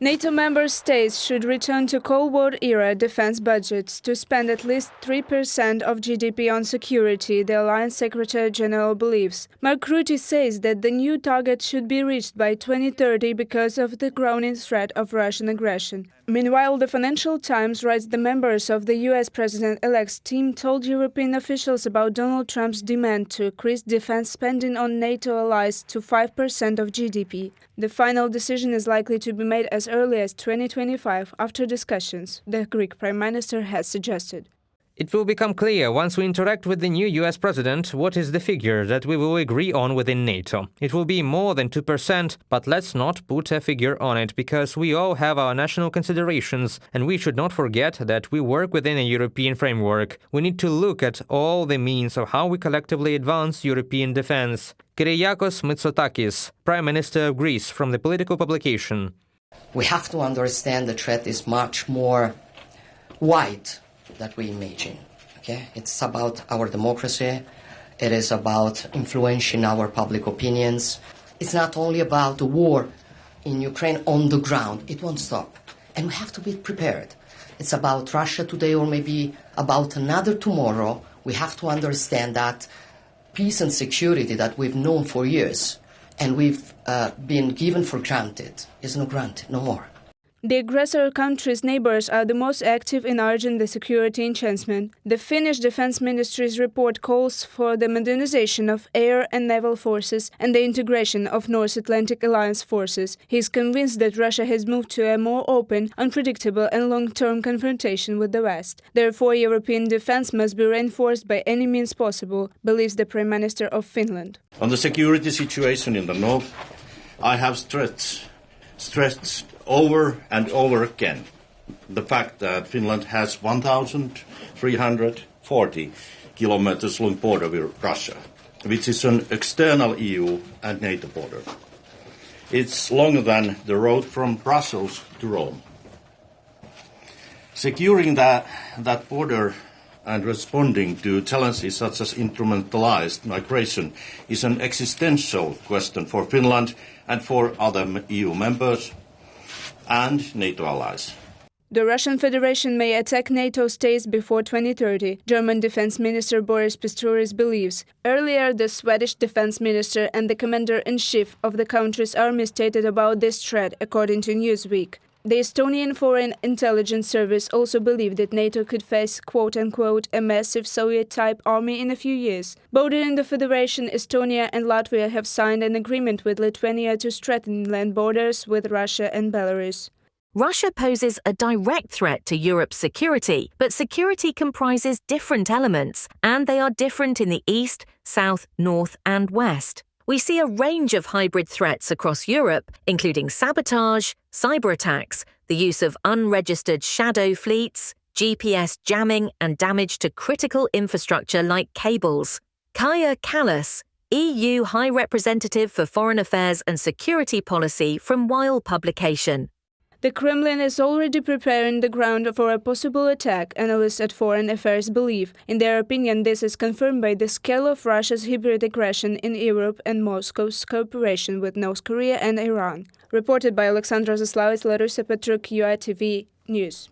NATO member states should return to Cold War-era defense budgets to spend at least 3% of GDP on security, the Alliance Secretary-General believes. Mark Rutte says that the new target should be reached by 2030 because of the growing threat of Russian aggression. Meanwhile, the Financial Times writes the members of the US President-elect's team told European officials about Donald Trump's demand to increase defense spending on NATO allies to 5% of GDP. The final decision is likely to be made as early as 2025 after discussions, the Greek Prime Minister has suggested. It will become clear once we interact with the new US president what is the figure that we will agree on within NATO. It will be more than 2%, but let's not put a figure on it because we all have our national considerations and we should not forget that we work within a European framework. We need to look at all the means of how we collectively advance European defense. Kyriakos Mitsotakis, Prime Minister of Greece, from the political publication. We have to understand the threat is much more wide that we imagine. Okay? It's about our democracy. It is about influencing our public opinions. It's not only about the war in Ukraine on the ground. It won't stop. And we have to be prepared. It's about Russia today or maybe about another tomorrow. We have to understand that peace and security that we've known for years and we've been given for granted is not granted, no more. The aggressor country's neighbors are the most active in urging the security enhancement. The Finnish Defense Ministry's report calls for the modernization of air and naval forces and the integration of North Atlantic Alliance forces. He is convinced that Russia has moved to a more open, unpredictable and long-term confrontation with the West. Therefore, European defense must be reinforced by any means possible, believes the Prime Minister of Finland. On the security situation in the north, I have stressed over and over again the fact that Finland has 1,340 kilometers long border with Russia, which is an external EU and NATO border. It's longer than the road from Brussels to Rome. Securing that border and responding to challenges such as instrumentalized migration is an existential question for Finland and for other EU members and NATO allies. The Russian Federation may attack NATO states before 2030, German Defense Minister Boris Pistorius believes. Earlier, the Swedish Defense Minister and the Commander-in-Chief of the country's army stated about this threat, according to Newsweek. The Estonian Foreign Intelligence Service also believed that NATO could face, quote-unquote, a massive Soviet-type army in a few years. Bordering the Federation, Estonia and Latvia have signed an agreement with Lithuania to strengthen land borders with Russia and Belarus. Russia poses a direct threat to Europe's security, but security comprises different elements, and they are different in the east, south, north and west. We see a range of hybrid threats across Europe, including sabotage, cyber attacks, the use of unregistered shadow fleets, GPS jamming and damage to critical infrastructure like cables. Kaja Kallas, EU High Representative for Foreign Affairs and Security Policy from Weil publication. The Kremlin is already preparing the ground for a possible attack, analysts at Foreign Affairs believe. In their opinion, this is confirmed by the scale of Russia's hybrid aggression in Europe and Moscow's cooperation with North Korea and Iran. Reported by Alexandra Zaslavets, Larusa Petruk, UNITE TV News.